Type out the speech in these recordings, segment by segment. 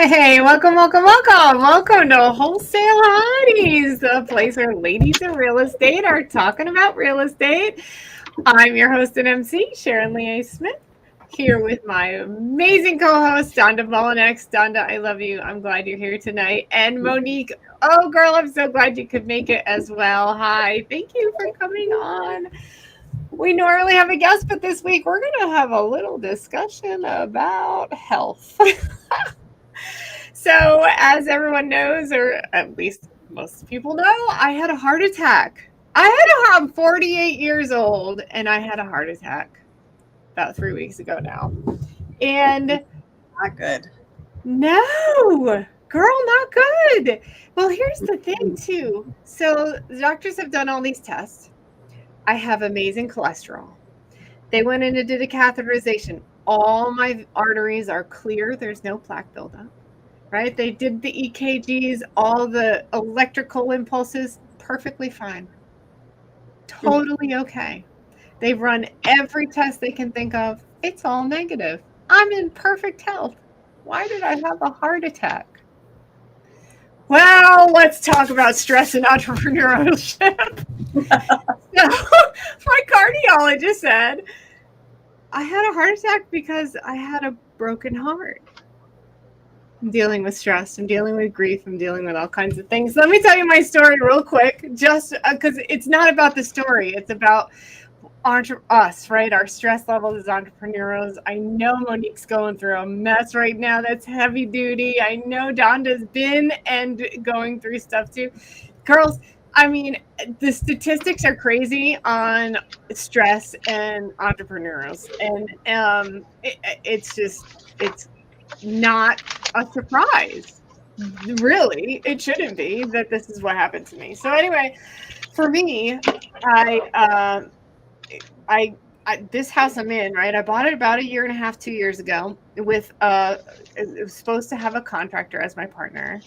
Hey, welcome, welcome, welcome. Welcome to Wholesale Hotties, the place where ladies in real estate are talking about real estate. I'm your host and MC, Sharon Lee Smith, here with my amazing co-host, Donda Mullinex. Donda, I love you. I'm glad you're here tonight. And Monique, oh girl, I'm so glad you could make it as well. Hi, thank you for coming on. We normally have a guest, but this week we're going to have a little discussion about health. So, as everyone knows, or at least most people know, I had a heart attack. I'm 48 years old, and I had a heart attack about 3 weeks ago now. And Not good. no, girl, not good. Well, here's the thing, too. So, the doctors have done all these tests. I have amazing cholesterol. They went in and did a catheterization. All my arteries are clear, there's no plaque buildup. Right? They did the EKGs, all the electrical impulses, perfectly fine. Totally okay. They've run every test they can think of. It's all negative. I'm in perfect health. Why did I have a heart attack? Well, let's talk about stress and entrepreneurship. So, my cardiologist said I had a heart attack because I had a broken heart. I'm dealing with stress. I'm dealing with grief. I'm dealing with all kinds of things. Let me tell you my story real quick, just because it's not about the story. It's about us, right? Our stress levels as entrepreneurs. I know Monique's going through a mess right now. That's heavy duty. I know Donda's been and going through stuff too. Girls, I mean, the statistics are crazy on stress and entrepreneurs. And it's not a surprise. Really, it shouldn't be that this is what happened to me. So anyway, for me, I this house I'm in, right? I bought it about 1.5 years, 2 years ago with it was supposed to have a contractor as my partner.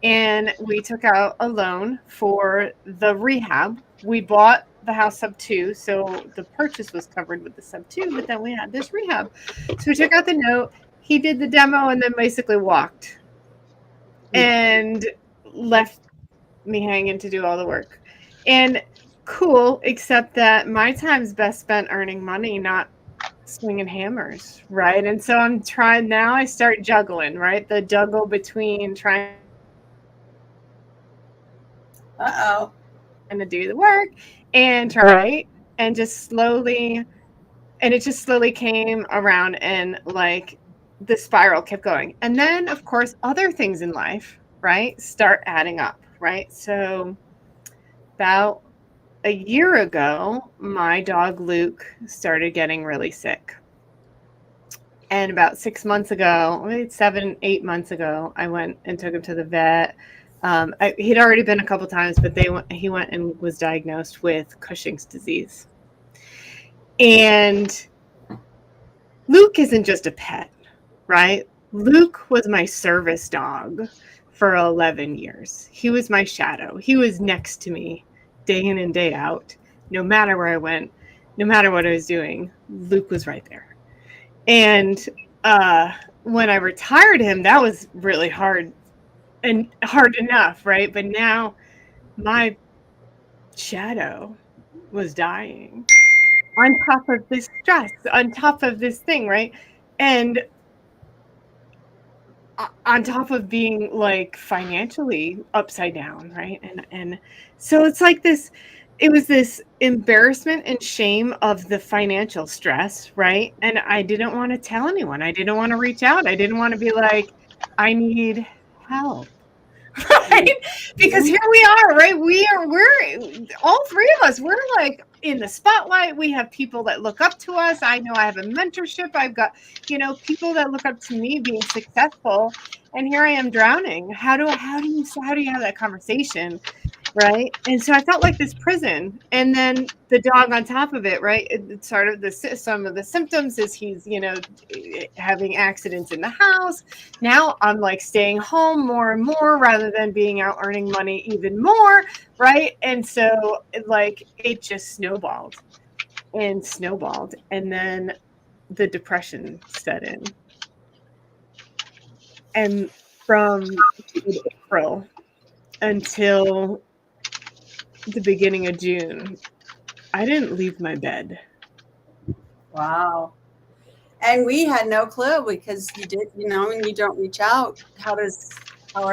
And we took out a loan for the rehab. We bought the house sub 2, so the purchase was covered with the sub 2, but then we had this rehab. So we took out the note. He did the demo and then basically walked and left me hanging to do all the work. And cool, except that my time's best spent earning money, not swinging hammers, right? And so I'm trying now. I start juggling, right? The juggle between trying Uh-oh. to do the work and try, and just slowly, and it just slowly came around, and like the spiral kept going. And then, of course, other things in life, right, start adding up, right? So about a year ago, my dog Luke started getting really sick. And about 6 months ago, maybe 7, 8 months ago, I went and took him to the vet. He'd already been a couple times, but he went and was diagnosed with Cushing's disease. And Luke isn't just a pet, right? Luke was my service dog for 11 years. He was my shadow. He was next to me day in and day out. No matter where I went, no matter what I was doing, Luke was right there. And when I retired him, that was really hard and hard enough, right? But now my shadow was dying on top of this stress, on top of this thing, right? And on top of being like financially upside down, right? And so it's like this, it was this embarrassment and shame of the financial stress, right? And I didn't want to tell anyone. I didn't want to reach out. I didn't want to be like, I need help. Right? Because here we are, right? We're all three of us, we're like in the spotlight. We have people that look up to us. I know I have a mentorship. I've got, people that look up to me being successful, and here I am drowning. How do you have that conversation? Right. And so I felt like this prison, and then the dog on top of it, right? It's sort of some of the symptoms is he's, having accidents in the house. Now I'm like staying home more and more rather than being out earning money even more. Right. And so it just snowballed and snowballed. And then the depression set in. And from April until the beginning of June, I didn't leave my bed. Wow. And we had no clue because you did, and you don't reach out. How are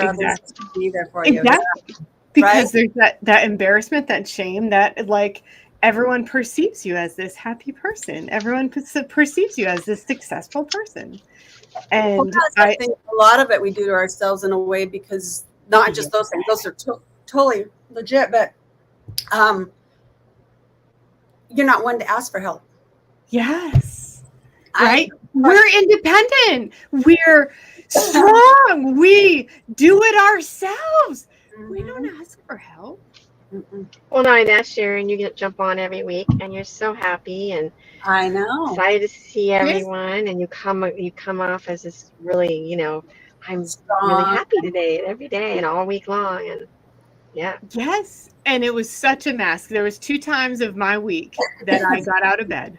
others Exactly. to be there for you? Exactly. Right? Because there's that embarrassment, that shame, that like everyone perceives you as this happy person. Everyone perceives you as this successful person. Well, And yes, I think a lot of it we do to ourselves in a way because not just those things; those are totally legit. But you're not one to ask for help. yes, right? We're independent. We're strong. We do it ourselves. We don't ask for help. Well, not only that, Sharon, you get jump on every week, and you're so happy and I know. excited to see everyone, and you come off as this really, I'm really happy today and every day and all week long, and yeah. Yes, and it was such a mess. There was 2 times of my week that I got out of bed,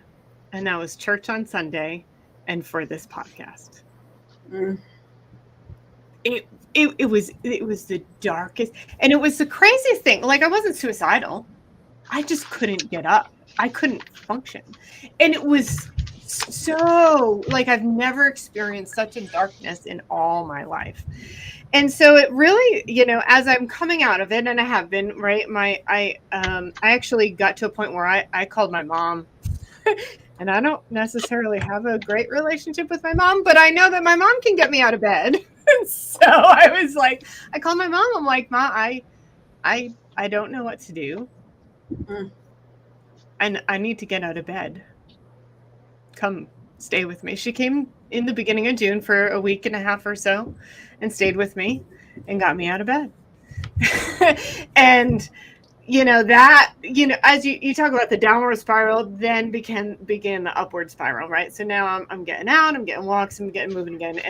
and that was church on Sunday and for this podcast. It was the darkest, and it was the craziest thing. Like, I wasn't suicidal. I just couldn't get up. I couldn't function. And it was so, like, I've never experienced such a darkness in all my life. And so it really, as I'm coming out of it, and I have been, right, I actually got to a point where I called my mom. And I don't necessarily have a great relationship with my mom, but I know that my mom can get me out of bed. So I was like, I called my mom. I'm like, Ma, I don't know what to do. And I need to get out of bed. Come stay with me. She came in the beginning of June for a week and a half or so and stayed with me and got me out of bed. And that, as you talk about the downward spiral, then began the upward spiral, right? So now I'm getting out, I'm getting walks, I'm getting moving again.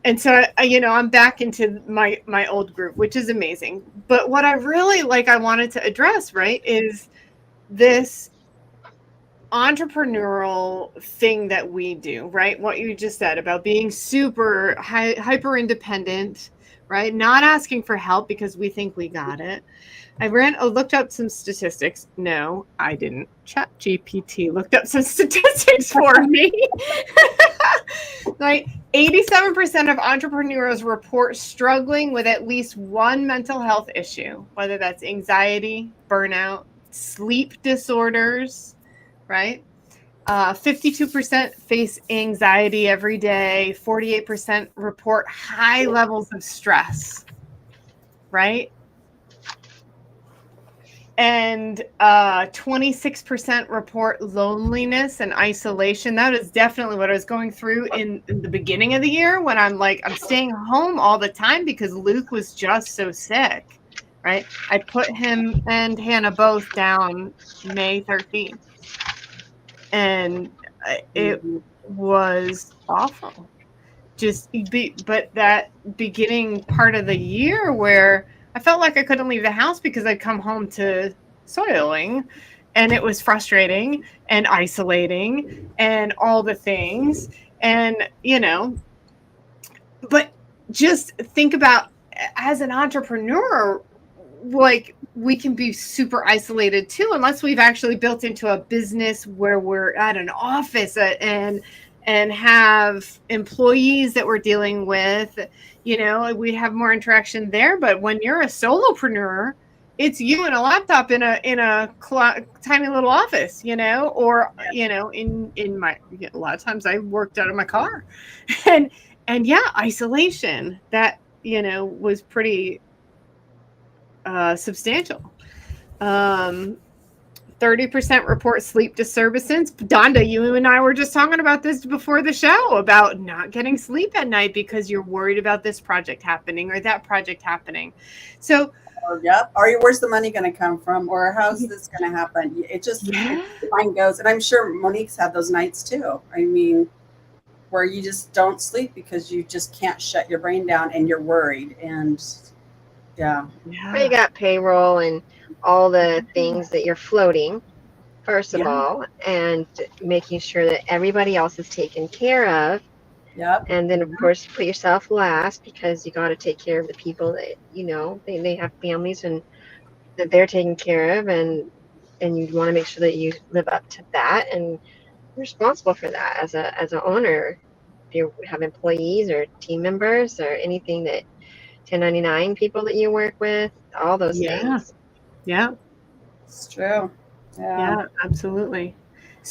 And so, I'm back into my old groove, which is amazing. But what I really I wanted to address, right, is this entrepreneurial thing that we do, right? What you just said about being super hyper independent, right? Not asking for help because we think we got it. I looked up some statistics. No, I didn't. ChatGPT looked up some statistics for me. Like 87% of entrepreneurs report struggling with at least one mental health issue, whether that's anxiety, burnout, sleep disorders, right? 52% face anxiety every day. 48% report high levels of stress, right? And 26% report loneliness and isolation. That is definitely what I was going through in the beginning of the year, when I'm staying home all the time because Luke was just so sick, right? I put him and Hannah both down May 13th. And it was awful. But that beginning part of the year where I felt like I couldn't leave the house because I'd come home to soiling, and it was frustrating and isolating and all the things. And, but just think about, as an entrepreneur, we can be super isolated too, unless we've actually built into a business where we're at an office and have employees that we're dealing with. We have more interaction there. But when you're a solopreneur, it's you and a laptop in a tiny little office, or in my, a lot of times I worked out of my car, and yeah, isolation that was pretty substantial. 30% report sleep disturbances. Donda, you and I were just talking about this before the show, about not getting sleep at night because you're worried about this project happening or that project happening. So, where's the money going to come from, or how's this going to happen? It just mind goes, and I'm sure Monique's had those nights too. I mean, where you just don't sleep because you just can't shut your brain down and you're worried. And Well, you got payroll and all the things that you're floating, first of all, and making sure that everybody else is taken care of. Yep. And then, of course, put yourself last because you got to take care of the people that, they have families and that they're taking care of. And you want to make sure that you live up to that. And you're responsible for that as an owner. If you have employees or team members or anything that 1099 people that you work with, all those Yeah. things. Yeah. It's true. Yeah, absolutely.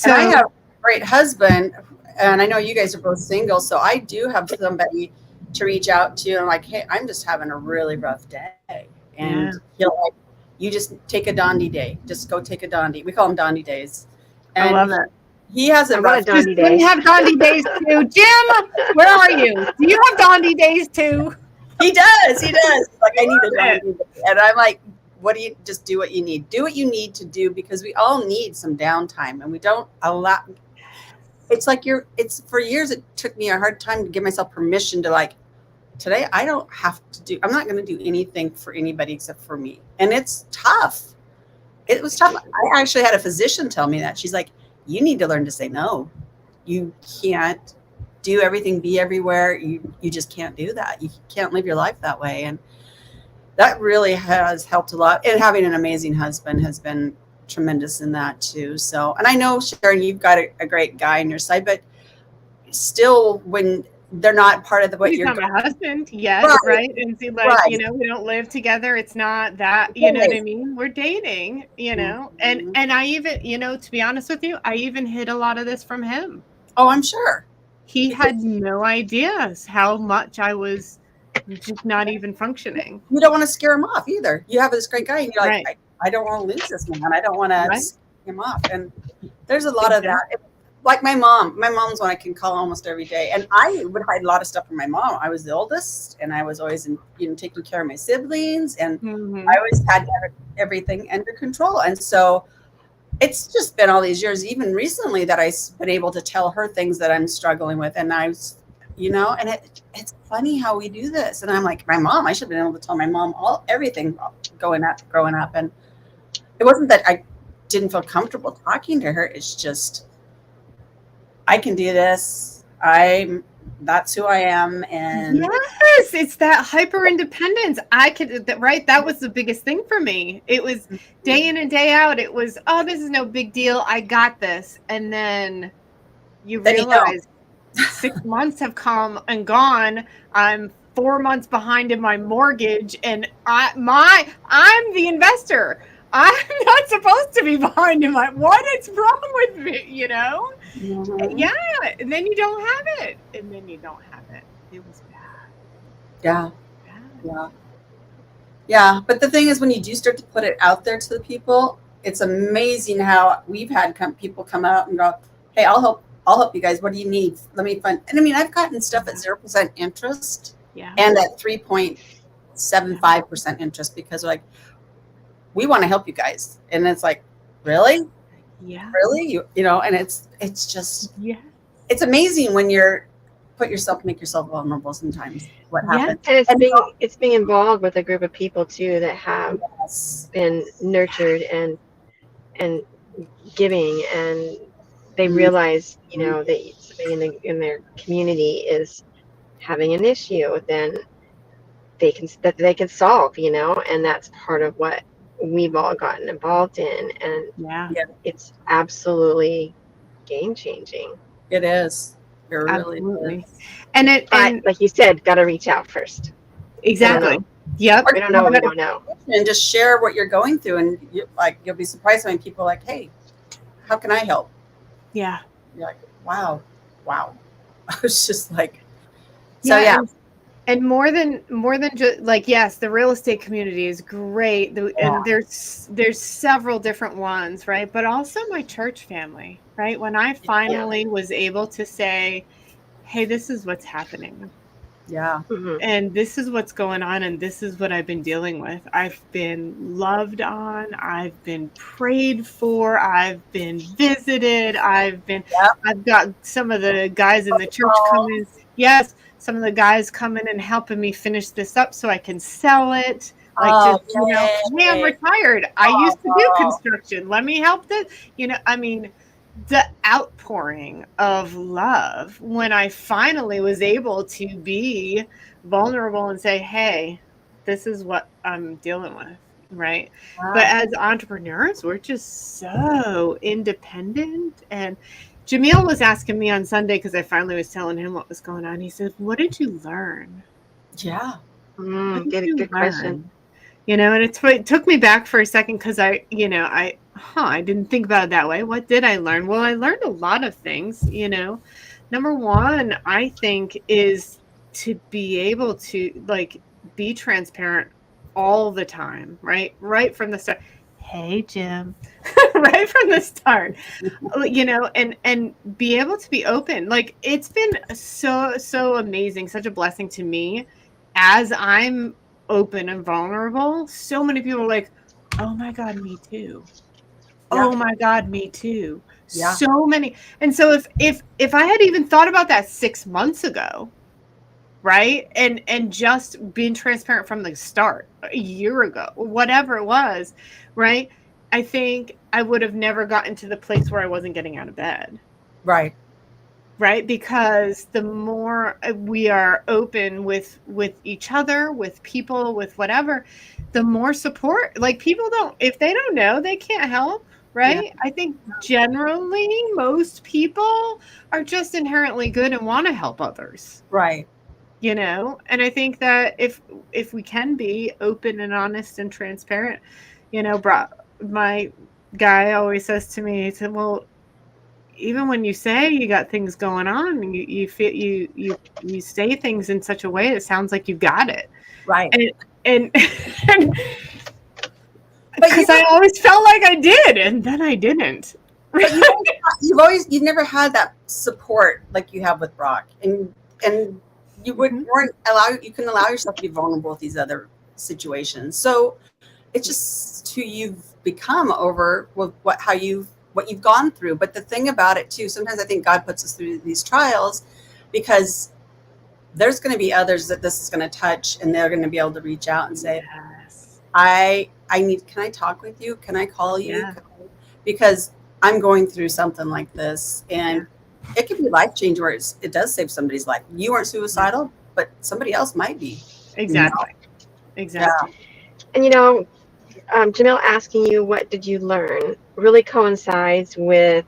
And I So have a great husband, and I know you guys are both single, so I do have somebody to reach out to. And I'm like, hey, I'm just having a really rough day. yeah, And he'll like, you just take a Dondi day. Just go take a Dondi. We call them Dondi days. I love And it. he has a I want rough a Dondi We day. have Dondi days too. Jim, where are you? Do you have Dondi days too? He does. He does. He's like, I need a Love Dondi day. And I'm like, what do you just do what you need? Do what you need to do because we all need some downtime and we don't allow it's like it's for years it took me a hard time to give myself permission to like today I don't have to do I'm not going to do anything for anybody except for me. And it's tough. It was tough. I actually had a physician tell me that. She's like, you need to learn to say no. You can't do everything, be everywhere. You just can't do that. You can't live your life that way. And that really has helped a lot. And having an amazing husband has been tremendous in that too. So, and I know Sharon, you've got a great guy on your side, but still when they're not part of what He's you're not my husband yet, Right. right? And see, like, Right. we don't live together. It's not that, you know what I mean? We're dating, Mhm. and I even, to be honest with you, I even hid a lot of this from him. Oh, I'm sure. He had no ideas how much I was just not even functioning. You don't want to scare him off either. You have this great guy and you're like, Right. I don't want to lose this man. I don't want to Right. scare him off. And there's a lot of that. Like my mom's one I can call almost every day. And I would hide a lot of stuff from my mom. I was the oldest and I was always taking care of my siblings. And Mhm. I always had everything under control. And so it's just been all these years, even recently, that I've been able to tell her things that I'm struggling with. And and it's funny how we do this. And I'm like, my mom, I should have been able to tell my mom everything growing up. And it wasn't that I didn't feel comfortable talking to her. It's just, I can do this. That's who I am. And yes, it's that hyper independence. Right? That was the biggest thing for me. It was day in and day out. It was, oh, this is no big deal. I got this. And then you realize 6 months have come and gone. I'm 4 months behind in my mortgage, and I'm the investor. I'm not supposed to be behind in my. What is wrong with me? Mhm. Yeah. And then you don't have it, and then you don't have it. It was bad. Yeah. Bad. Yeah. But the thing is, when you do start to put it out there to the people, it's amazing how we've had people come out and go, hey, I'll help you guys. What do you need? Let me fund. And I mean, I've gotten stuff at 0% interest and at 3.75% interest because like, we want to help you guys. And it's like, really? Yeah. Really? And it's just, it's amazing when make yourself vulnerable sometimes. What happens? And it's being involved with a group of people too that have been nurtured and giving, and they realize, that somebody in their community is having an issue, then they can solve, and that's part of what we've all gotten involved in, and it's absolutely game changing. It is. It really is. And like you said, got to reach out first. Exactly. Yep. We don't know what we don't know. And just share what you're going through, and you'll be surprised when people are like, hey, how can I help? Yeah. You're like, wow. I was just like, so yeah. And more than just like, yes, the real estate community is great. And there's several different ones, right? But also my church family, right? When I finally was able to say, hey, this is what's happening. Yeah. Mm-hmm. And this is what's going on. And this is what I've been dealing with. I've been loved on. I've been prayed for. I've been visited. I've got some of the guys in the church coming. Yes. Some of the guys coming and helping me finish this up so I can sell it. Like, hey, I'm retired. I used to do construction. Let me help this. I mean, the outpouring of love when I finally was able to be vulnerable and say, hey, this is what I'm dealing with, right? But Wow. as entrepreneurs, we're just so independent. And Jamil was asking me on Sunday, because I finally was telling him what was going on. He said, what did you learn? Yeah. What did Good, you good question. learn? You know, and it took me back for a second, because I didn't think about it that way. What did I learn? Well, I learned a lot of things, you know. Number one, I think, is to be able to, like, be transparent all the time, right? Right from the start. Hey, Jim. Right from the start, you know, and be able to be open. Like, it's been so amazing, such a blessing to me as I'm open and vulnerable. So many people are like, oh my God, me too. Yeah. Oh my God, me too. Yeah. So many. And so if I had even thought about that 6 months ago, right, and just being transparent from the start, a year ago, whatever it was, right, I think I would have never gotten to the place where I wasn't getting out of bed. Right. Right, because the more we are open with each other, with people, with whatever, the more support. Like, people don't, if they don't know, they can't help, Yeah. right? I think generally most people are just inherently good and want to help others, Right. you know. And I think that if we can be open and honest and transparent, you know, my guy always says to me, he said, well, even when you say you got things going on, you feel you say things in such a way that sounds like you got it. Right. And and But because I always felt like I did, and then I didn't. but you've never had that support like you have with Brock, and you Mhm. you can allow yourself to be vulnerable with these other situations. So it's just who you've become over with what you've gone through. But the thing about it too, sometimes I think God puts us through these trials because there's going to be others that this is going to touch, and they're going to be able to reach out and say, Yes. can I talk with you? Can I call you? Yeah. Because I'm going through something like this, Yeah. and it could be life change where it does save somebody's life. You aren't Yeah. suicidal, but somebody else might be. Exactly. Yeah. Exactly. And you know, Jamil asking you what did you learn really coincides with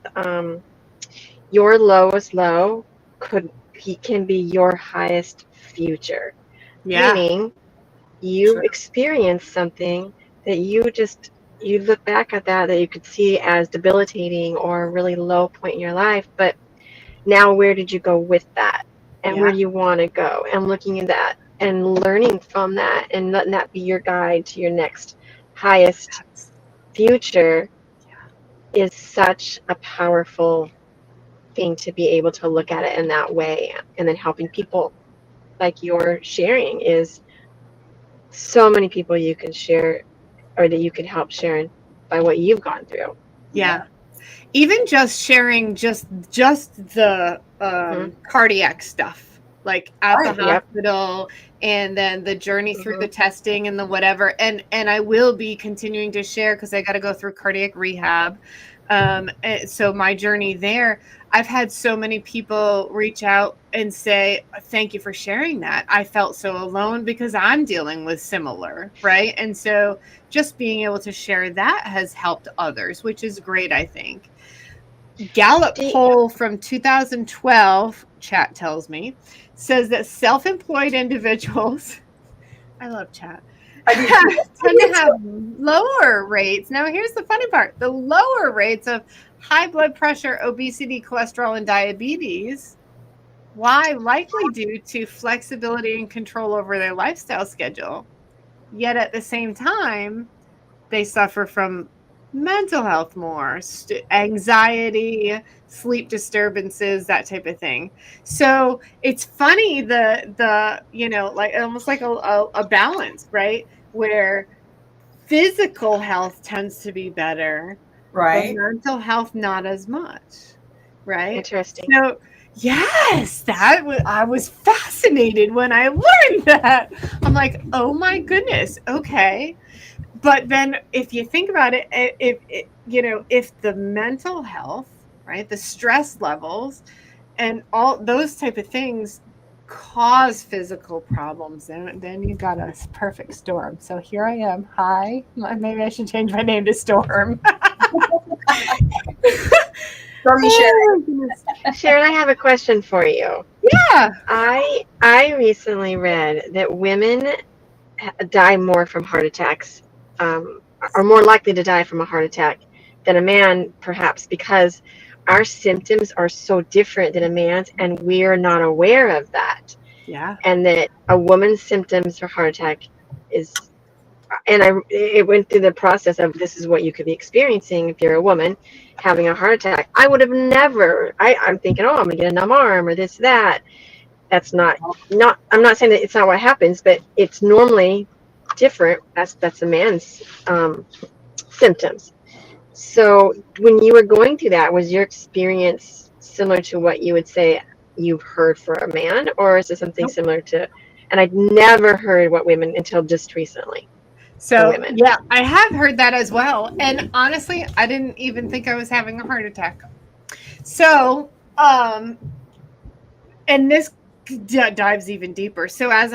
your lowest low can be your highest future. Yeah. Meaning you True. experienced something that you look back at that you could see as debilitating or a really low point in your life, but now where did you go with that? And where Yeah. do you want to go? And looking at that and learning from that and letting that be your guide to your next highest future is such a powerful thing to be able to look at it in that way. And then helping people like you're sharing is so many people you can share or that you can help sharing by what you've gone through. Yeah. Even just sharing just the Mm-hmm. cardiac stuff, like at the Right. Yep. hospital, and then the journey through Mm-hmm. the testing and the whatever. And I will be continuing to share, because I got to go through cardiac rehab. So my journey there, I've had so many people reach out and say, thank you for sharing that. I felt so alone because I'm dealing with similar, right? And so just being able to share that has helped others, which is great, I think. Gallup poll from 2012, chat tells me, says that self-employed individuals, I love chat, I do. tend to have lower rates. Now, here's the funny part: the lower rates of high blood pressure, obesity, cholesterol, and diabetes. Why? Likely due to flexibility and control over their lifestyle schedule. Yet at the same time, they suffer from mental health more, anxiety, sleep disturbances, that type of thing. So it's funny, the you know, like almost like a balance, right? Where physical health tends to be better, but Right. mental health not as much, right? Interesting. So yes, I was fascinated when I learned that. I'm like, oh my goodness, okay. But then if you think about it, if you know, if the mental health right? The stress levels and all those type of things cause physical problems, and then you got a perfect storm. So here I am. Hi, maybe I should change my name to Storm. Stormy Sharon. Sharon, I have a question for you. Yeah. I recently read that women die more from heart attacks, are more likely to die from a heart attack than a man, perhaps because our symptoms are so different than a man's, and we're not aware of that. Yeah. And that a woman's symptoms for heart attack is, and it went through the process of this is what you could be experiencing if you're a woman having a heart attack. I would have never. I'm thinking, oh, I'm gonna get a numb arm or this that. That's not. I'm not saying that it's not what happens, but it's normally different. That's a man's symptoms. So when you were going through that, was your experience similar to what you would say you've heard for a man, or is it something similar to? And I'd never heard what women until just recently. So Women. yeah, I have heard that as well. And honestly, I didn't even think I was having a heart attack. So, and this dives even deeper. So as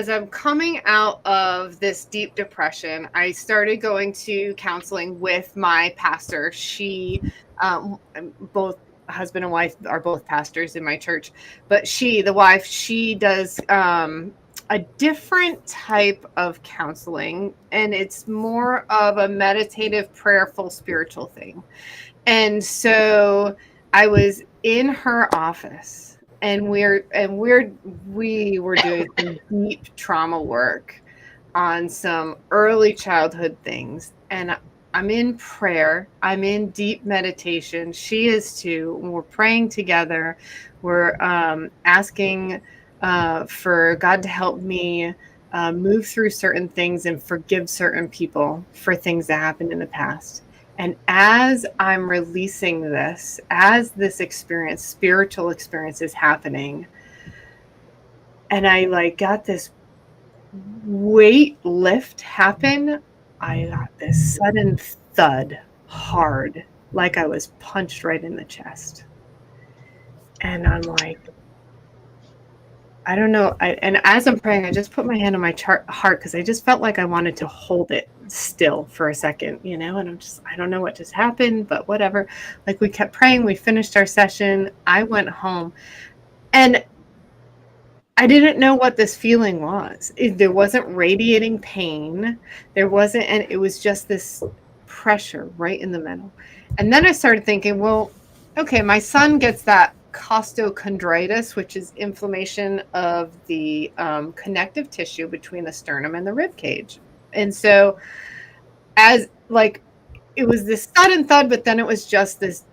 I'm coming out of this deep depression, I started going to counseling with my pastor. She, both husband and wife are both pastors in my church, but the wife, she does a different type of counseling, and it's more of a meditative, prayerful, spiritual thing. And so I was in her office, and we were doing some deep trauma work on some early childhood things. And I'm in prayer. I'm in deep meditation. She is too. We're praying together. We're asking for God to help me move through certain things and forgive certain people for things that happened in the past. And as I'm releasing this, as this experience, spiritual experience is happening, and I got this weight lift happen, I got this sudden thud, hard, like I was punched right in the chest. And I'm like, I don't know. And as I'm praying, I just put my hand on my heart because I just felt like I wanted to hold it still for a second, and I don't know what just happened, but whatever. Like, we kept praying. We finished our session. I went home, and I didn't know what this feeling was. There wasn't radiating pain. There wasn't, and it was just this pressure right in the middle. And then I started thinking, well, okay, my son gets that costochondritis, which is inflammation of the connective tissue between the sternum and the rib cage. And so it was this sudden thud, but then it was just this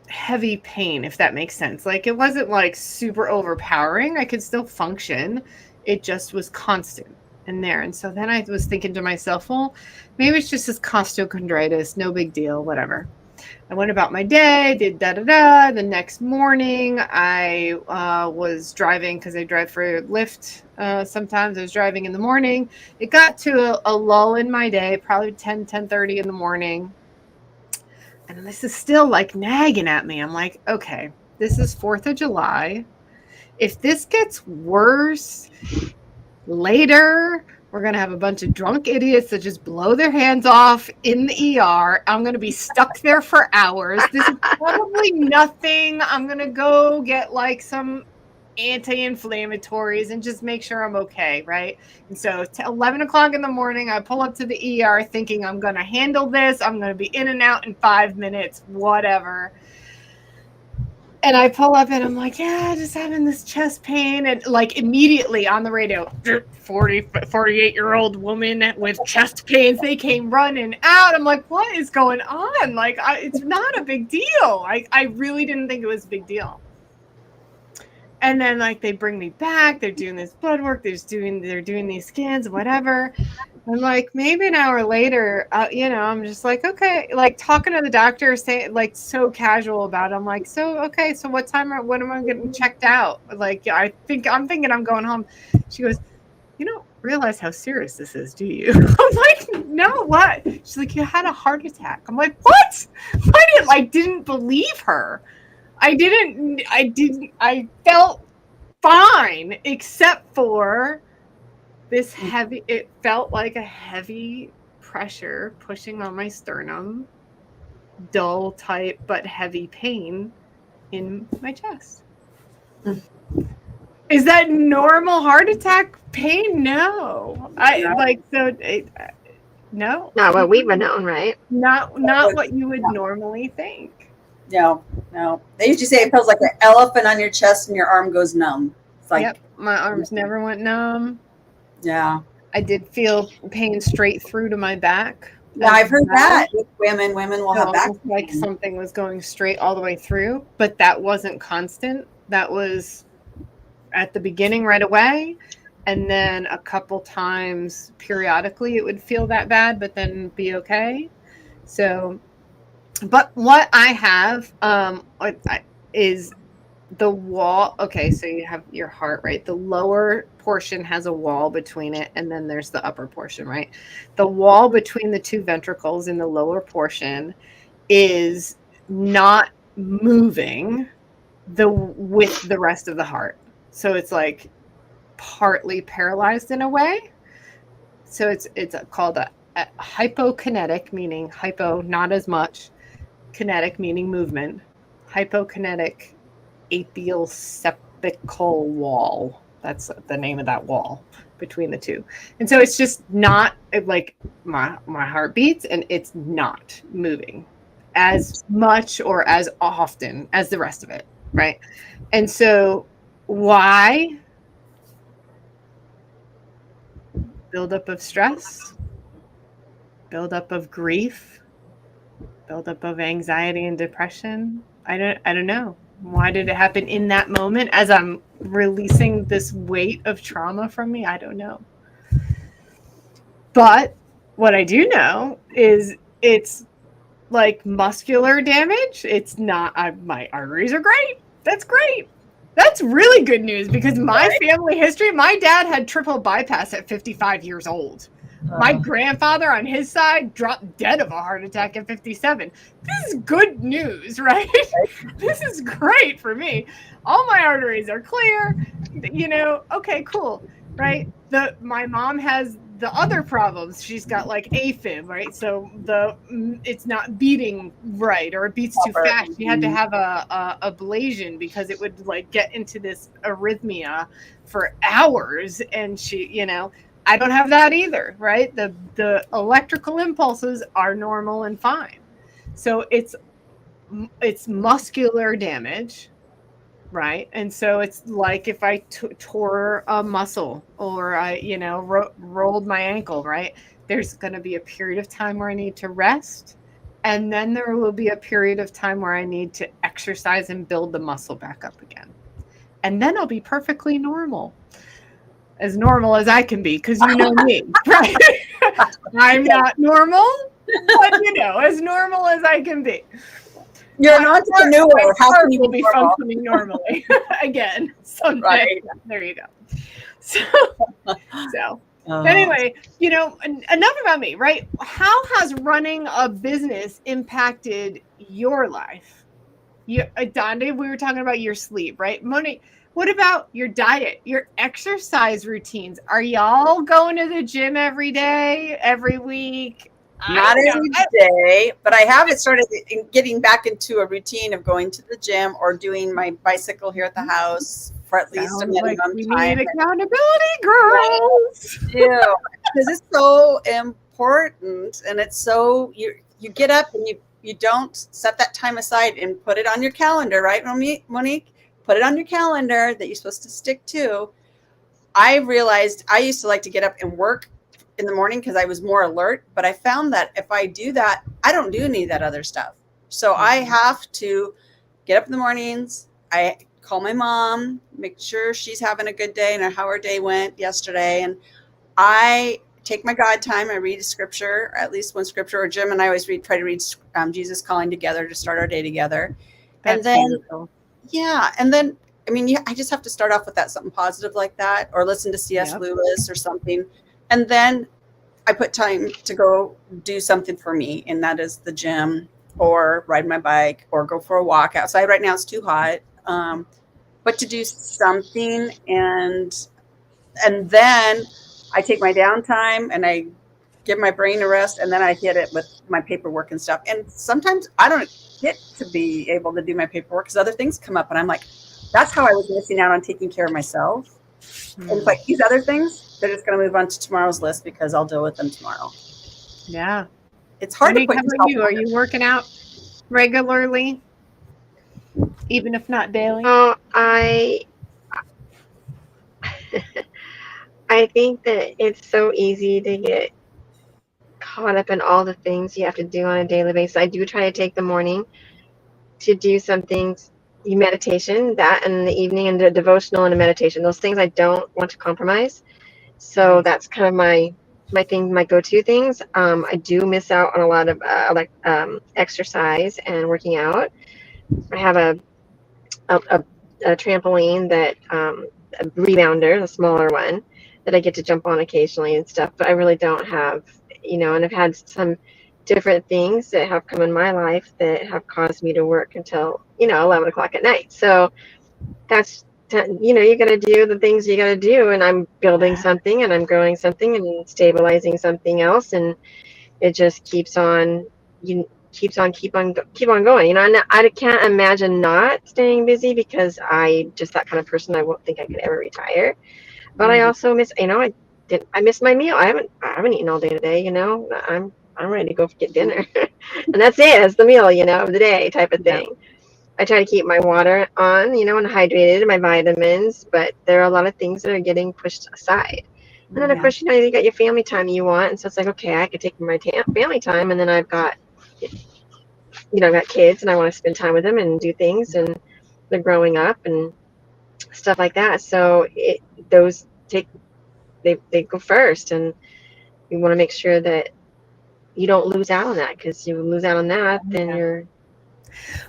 heavy pain, if that makes sense. Like, it wasn't like super overpowering. I could still function. It just was constant in there. And so then I was thinking to myself, well, maybe it's just this costochondritis, no big deal, whatever. I went about my day, did da-da-da. The next morning, I was driving because I drive for Lyft. Sometimes I was driving in the morning. It got to a lull in my day, probably 10:30 in the morning. And this is still like nagging at me. I'm like, okay, this is 4th of July. If this gets worse later, we're going to have a bunch of drunk idiots that just blow their hands off in the ER. I'm going to be stuck there for hours. This is probably nothing. I'm going to go get like some anti-inflammatories and just make sure I'm okay, right? And so 11 o'clock in the morning, I pull up to the ER thinking I'm going to handle this. I'm going to be in and out in 5 minutes, whatever. And I pull up and I'm like, yeah, just having this chest pain. And like immediately on the radio, 48-year-old woman with chest pains. They came running out. I'm like, what is going on? Like, it's not a big deal. I really didn't think it was a big deal. And then like they bring me back. They're doing this blood work. They're doing these scans, whatever. I'm like, maybe an hour later, I'm just like, okay, like talking to the doctor, saying like so casual about it. I'm like, so, okay, so when am I getting checked out? Like, I'm thinking I'm going home. She goes, realize how serious this is, do you? I'm like, no, what? She's like, you had a heart attack. I'm like, what? I didn't believe her. I felt fine, except for this heavy, it felt like a heavy pressure pushing on my sternum, dull type, but heavy pain in my chest. Is that normal heart attack pain? No. No. Not what we've known, right? Not what you would normally think. No. They used to say it feels like an elephant on your chest and your arm goes numb. It's like, yep, my arms never went numb. Yeah. I did feel pain straight through to my back. Yeah, I've heard that with women. Women will have back pain. Like something was going straight all the way through, but that wasn't constant. That was at the beginning right away, and then a couple times periodically it would feel that bad, but then be okay. So, but what I have is the wall. Okay, so you have your heart, right? The lower portion has a wall between it, and then there's the upper portion, right? The wall between the two ventricles in the lower portion is not moving with the rest of the heart. So it's like partly paralyzed in a way. So it's called a hypokinetic, meaning hypo, not as much, kinetic, meaning movement, hypokinetic apial septal wall. That's the name of that wall between the two. And so it's just not like my heart beats and it's not moving as much or as often as the rest of it, right? And so why? Buildup of stress, buildup of grief, buildup of anxiety and depression. I don't know. Why did it happen in that moment as I'm releasing this weight of trauma from me? I don't know. But what I do know is it's like muscular damage. It's not, my arteries are great. That's great. That's really good news because my family history, my dad had triple bypass at 55 years old. My grandfather on his side dropped dead of a heart attack at 57. This is good news, right? This is great for me. All my arteries are clear. Okay, cool, right? My mom has the other problems. She's got like AFib, right? So it's not beating right, or it beats too fast. She had to have a ablation because it would like get into this arrhythmia for hours, and she, I don't have that either, right? The electrical impulses are normal and fine. So it's muscular damage, right? And so it's like if I tore a muscle or I, rolled my ankle, right? There's going to be a period of time where I need to rest. And then there will be a period of time where I need to exercise and build the muscle back up again. And then I'll be perfectly normal. As normal as I can be, because you know me, right? I'm not normal, but as normal as I can be. You're an entrepreneur. How can you be functioning normally again someday? Right. There you go. So anyway, enough about me, right? How has running a business impacted your life? Donde, we were talking about your sleep, right? Monique, what about your diet, your exercise routines? Are y'all going to the gym every day, every week? Not every day, but I have started getting back into a routine of going to the gym or doing my bicycle here at the house for at least a minimum time. We need accountability, girls. Yeah, because it's so important, and it's so you get up and you don't set that time aside and put it on your calendar, right, Monique? Put it on your calendar that you're supposed to stick to. I realized I used to like to get up and work in the morning because I was more alert, but I found that if I do that, I don't do any of that other stuff. So I have to get up in the mornings. I call my mom, make sure she's having a good day and how her day went yesterday. And I take my God time. I read a scripture, at least one scripture, or Jim and I always try to read Jesus Calling Together to start our day together. That's and then beautiful. Yeah. And then I mean, I just have to start off with that something positive like that, or listen to C.S. Lewis or something. And then I put time to go do something for me. And that is the gym or ride my bike or go for a walk outside. Right now it's too hot. But to do something, and then I take my downtime and I give my brain a rest, and then I hit it with my paperwork and stuff. And sometimes I don't get to be able to do my paperwork because other things come up, and I'm like, that's how I was missing out on taking care of myself. And it's like these other things, they're just going to move on to tomorrow's list because I'll deal with them tomorrow. Yeah. It's hard Monique, to put how about you? Are you working out regularly, even if not daily? Oh, I think that it's so easy to get caught up in all the things you have to do on a daily basis. I do try to take the morning to do some things, meditation, that, and in the evening, and the devotional and the meditation. Those things I don't want to compromise. So Nice. that's kind of my thing, my go-to things. I do miss out on a lot of exercise and working out. I have a trampoline that a rebounder, a smaller one that I get to jump on occasionally and stuff, but I really don't have, and I've had some different things that have come in my life that have caused me to work until 11 o'clock at night. So that's you got to do the things you got to do, and I'm building something and I'm growing something and stabilizing something else, and it just keeps on keep on going. And I can't imagine not staying busy because I just that kind of person. I won't think I could ever retire. But I also miss, I miss my meal. I haven't eaten all day today. I'm ready to go get dinner, and that's it. That's the meal, of the day type of thing. I try to keep my water on, and hydrated, my vitamins, but there are a lot of things that are getting pushed aside. And then, of course, you got your family time you want. And so it's like, okay, I could take my family time. And then I've got, I've got kids and I want to spend time with them and do things. And they're growing up and stuff like that. So those they go first. And you want to make sure that you don't lose out on that, because you lose out on that, then you're.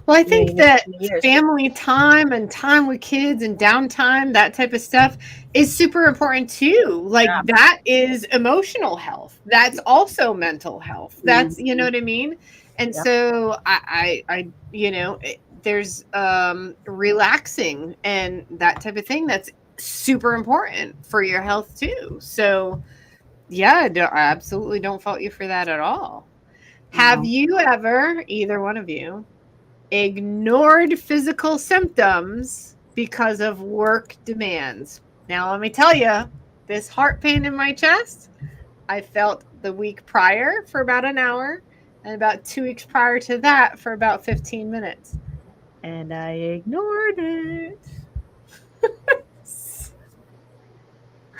Well, I think that family time and time with kids and downtime, that type of stuff, is super important too. Like that is emotional health. That's also mental health. That's, you know what I mean? And so I there's relaxing and that type of thing that's super important for your health too. So yeah, I absolutely don't fault you for that at all. Have you ever, either one of you, ignored physical symptoms because of work demands? Now, let me tell you, this heart pain in my chest, I felt the week prior for about an hour, and about 2 weeks prior to that for about 15 minutes. And I ignored it.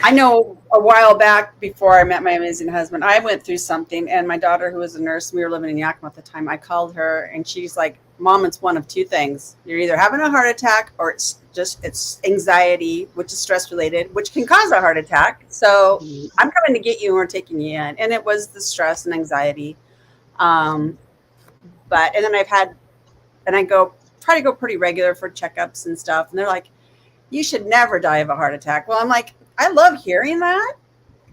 I know a while back, before I met my amazing husband, I went through something, and my daughter, who was a nurse, we were living in Yakima at the time, I called her and she's like, Mom, it's one of two things. You're either having a heart attack or it's anxiety, which is stress related, which can cause a heart attack. So I'm coming to get you and we're taking you in. And it was the stress and anxiety. And then I try to go pretty regular for checkups and stuff. And they're like, you should never die of a heart attack. Well, I'm like, I love hearing that,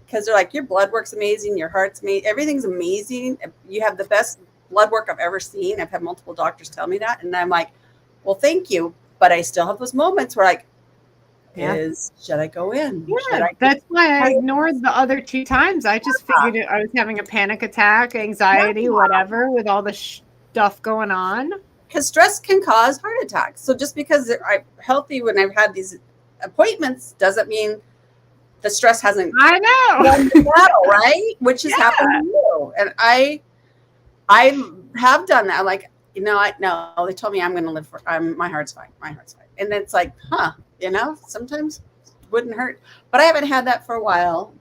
because they're like, your blood work's amazing, your heart's amazing, everything's amazing. You have the best blood work I've ever seen. I've had multiple doctors tell me that. And I'm like, well, thank you. But I still have those moments where should I go in? Yeah, that's why I ignored the other 2 times. I just figured I was having a panic attack, anxiety, whatever, with all the stuff going on. Because stress can cause heart attacks. So just because I'm healthy when I've had these appointments doesn't mean the stress hasn't won the battle, right? Which has happened to you. And I have done that. I'm like, no, they told me I'm going to live my heart's fine. My heart's fine. And it's like, sometimes it wouldn't hurt. But I haven't had that for a while.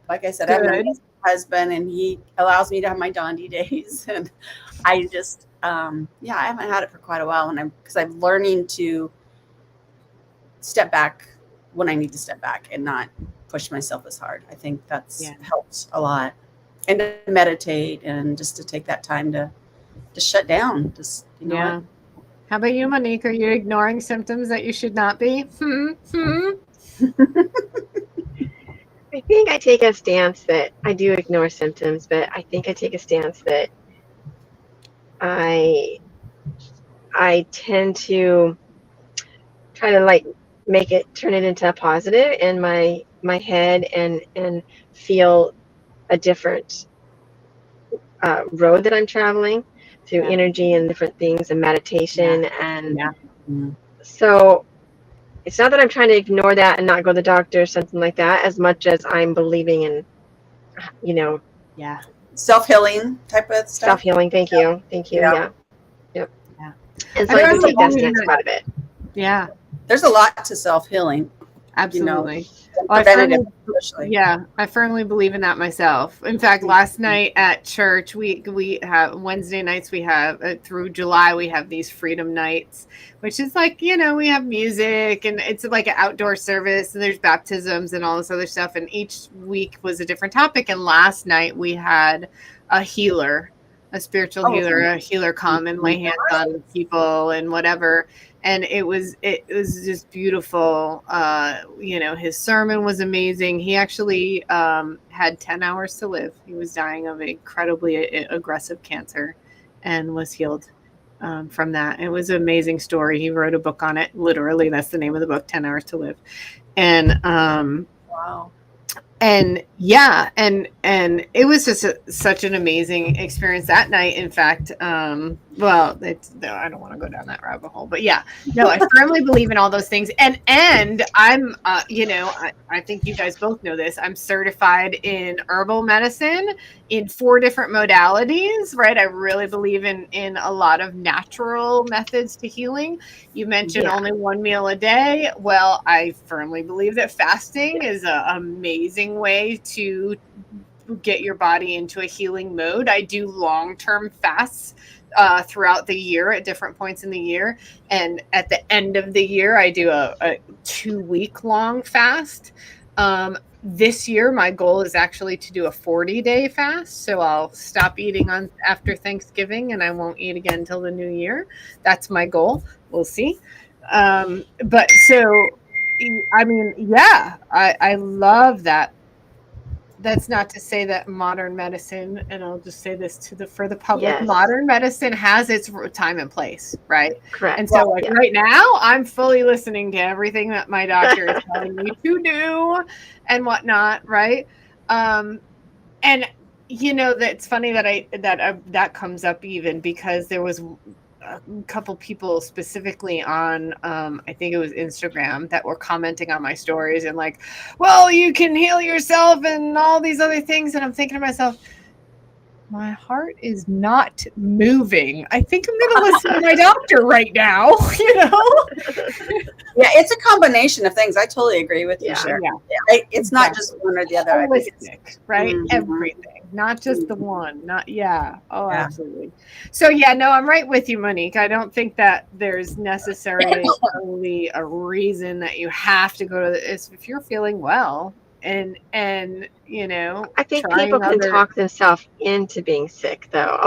Like I said, I have my husband, and he allows me to have my Dondi days. And I just, I haven't had it for quite a while. And because I'm learning to step back when I need to step back and not push myself as hard. I think that's helped a lot. And to meditate and just to take that time to shut down. Just, what? How about you, Monique? Are you ignoring symptoms that you should not be? I think I take a stance that I do ignore symptoms, but I think I take a stance that I tend to try to like turn it into a positive in my head and feel a different road that I'm traveling through energy and different things and meditation. And so it's not that I'm trying to ignore that and not go to the doctor or something like that, as much as I'm believing in, self-healing type of stuff. Self-healing. Thank you. Yeah. Yep. Yeah. And so I do take that stance quite a bit. Yeah. There's a lot to self-healing. Absolutely. I firmly believe in that myself. In fact, last night at church, we have Wednesday nights. We have through July we have these freedom nights, which is like we have music and it's like an outdoor service and there's baptisms and all this other stuff. And each week was a different topic. And last night we had a healer, a spiritual healer, a healer come and lay hands on people and whatever. And it was just beautiful. His sermon was amazing. He actually had 10 hours to live. He was dying of incredibly aggressive cancer and was healed from that. It was an amazing story. He wrote a book on it. Literally, that's the name of the book, 10 Hours to Live. And wow. And yeah, and it was just such an amazing experience that night. In fact, I don't want to go down that rabbit hole, but yeah, no, I firmly believe in all those things. And I'm, I think you guys both know this. I'm certified in herbal medicine in 4 different modalities, right? I really believe in a lot of natural methods to healing. You mentioned only 1 meal a day. Well, I firmly believe that fasting is an amazing way to get your body into a healing mode. I do long-term fasts throughout the year at different points in the year. And at the end of the year, I do a 2-week long fast. This year, my goal is actually to do a 40-day fast. So I'll stop eating after Thanksgiving and I won't eat again until the new year. That's my goal. We'll see. But so, I mean, yeah, I love that. That's not to say that modern medicine, and I'll just say this for the public, modern medicine has its time and place, right? Correct. And so right now, I'm fully listening to everything that my doctor is telling me to do and whatnot, right? And that's funny that comes up even because there was a couple people specifically on I think it was Instagram that were commenting on my stories and like, well, you can heal yourself and all these other things. And I'm thinking to myself, my heart is not moving. I think I'm going to listen to my doctor right now, Yeah, it's a combination of things. I totally agree with you, Sharon. Yeah. It's not just one or the other. Holistic, right? Mm-hmm. Everything, not just the one. Absolutely. So I'm right with you, Monique. I don't think that there's necessarily only a reason that you have to go to this if you're feeling well. And I think people can talk themselves into being sick though.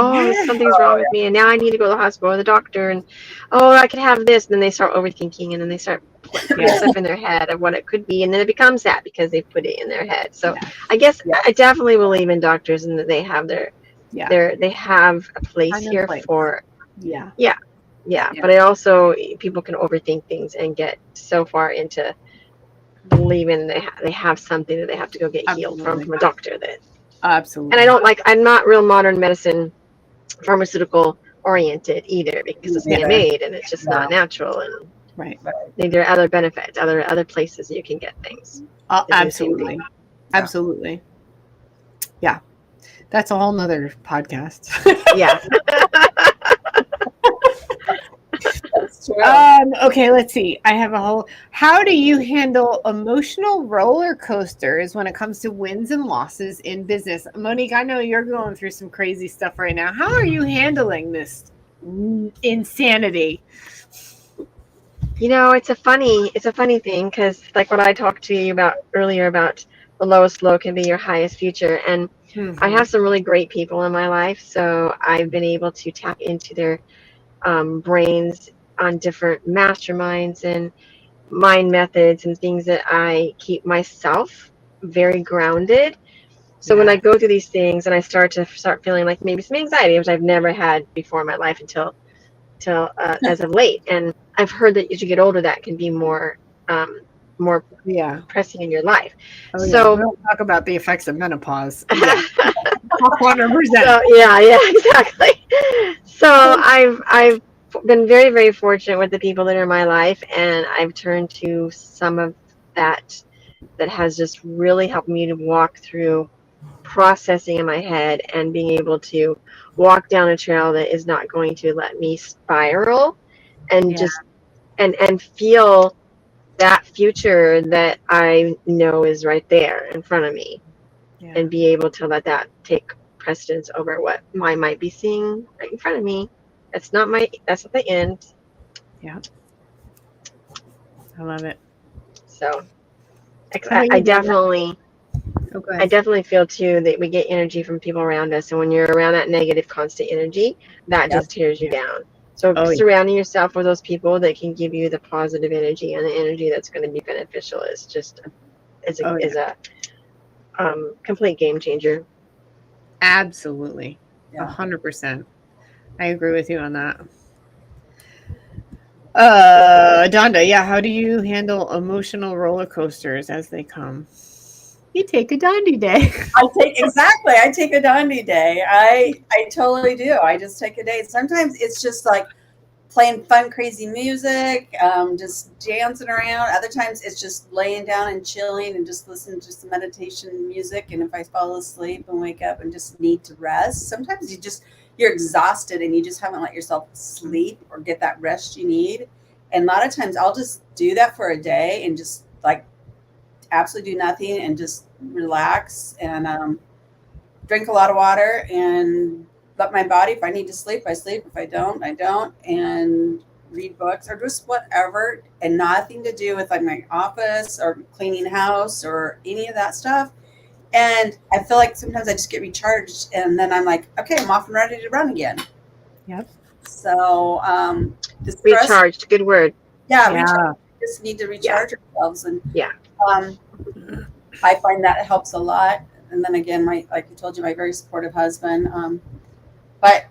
Something's wrong with me and now I need to go to the hospital or the doctor and I could have this, and then they start overthinking and then they start putting stuff in their head of what it could be, and then it becomes that because they put it in their head. So I guess I definitely believe in doctors and that they have they have a place here for but I also, people can overthink things and get so far into believing they have something that they have to go get healed from a doctor. That absolutely. And I'm not real modern medicine pharmaceutical oriented either, because it's man-made and it's just not natural, and there are other benefits, other places you can get things. Absolutely. Yeah, that's a whole nother podcast. Okay, let's see. I have how do you handle emotional roller coasters when it comes to wins and losses in business? Monique, I know you're going through some crazy stuff right now. How are you handling this insanity? It's a funny thing, because like what I talked to you about earlier about the lowest low can be your highest future. And I have some really great people in my life, so I've been able to tap into their brains on different masterminds and mind methods and things that I keep myself very grounded. So when I go through these things and I start feeling like maybe some anxiety, which I've never had before in my life until as of late, and I've heard that as you get older, that can be more more Yeah. pressing in your life. Oh, yeah. So We don't talk about the effects of menopause. Yeah. 100%. So yeah, exactly. So I've been very, very fortunate with the people that are in my life, and I've turned to some of that has just really helped me to walk through processing in my head and being able to walk down a trail that is not going to let me spiral and Yeah. just and feel that future that I know is right there in front of me, Yeah. and be able to let that take precedence over what I might be seeing right in front of me. That's not the end. Yeah. I love it. So How about I you, Donna? definitely Oh, go I ahead. definitely feel too that we get energy from people around us, and when you're around that negative constant energy, that Yep. just tears you down. So Oh, yeah. surrounding yourself with those people that can give you the positive energy and the energy that's going to be beneficial is just Oh, is yeah. a complete game changer. Absolutely. Yeah. 100%. I agree with you on that. Donda, yeah, how do you handle emotional roller coasters as they come? You take a Dondi day. I take a Dondi day. I totally do. I just take a day. Sometimes it's just like playing fun, crazy music, just dancing around. Other times it's just laying down and chilling and just listening to some meditation music. And if I fall asleep and wake up and just need to rest, sometimes you're exhausted and you just haven't let yourself sleep or get that rest you need. And a lot of times I'll just do that for a day and just like absolutely do nothing and just relax and drink a lot of water and let my body, if I need to sleep, I sleep. If I don't, I don't. And read books or just whatever, and nothing to do with like my office or cleaning house or any of that stuff. And I feel like sometimes I just get recharged and then I'm like, okay, I'm off and ready to run again. Yep. So the stress, Recharged, good word. yeah, Yeah. recharge. We just need to recharge ourselves. And Yeah. um, I find that helps a lot. And then again, like you told you, my very supportive husband. But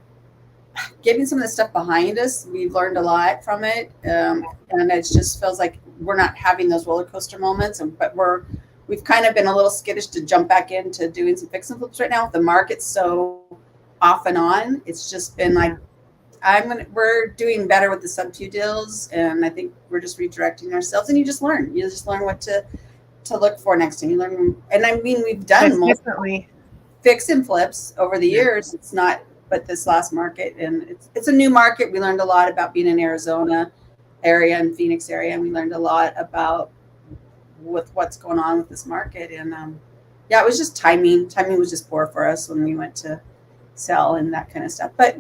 getting some of the stuff behind us, we've learned a lot from it, and it just feels like we're not having those roller coaster moments. But we've kind of been a little skittish to jump back into doing some fix and flips right now. The market's so off and on. It's just been like we're doing better with the sub 2 deals, and I think we're just redirecting ourselves. And you just learn. You just learn what to look for next time. You learn, and I mean, we've done Definitely. fix and flips over the years. It's not, but this last market, and it's a new market. We learned a lot about being in Arizona area and Phoenix area, and we learned a lot about with what's going on with this market. And yeah, it was just timing. Timing was just poor for us when we went to sell and that kind of stuff. But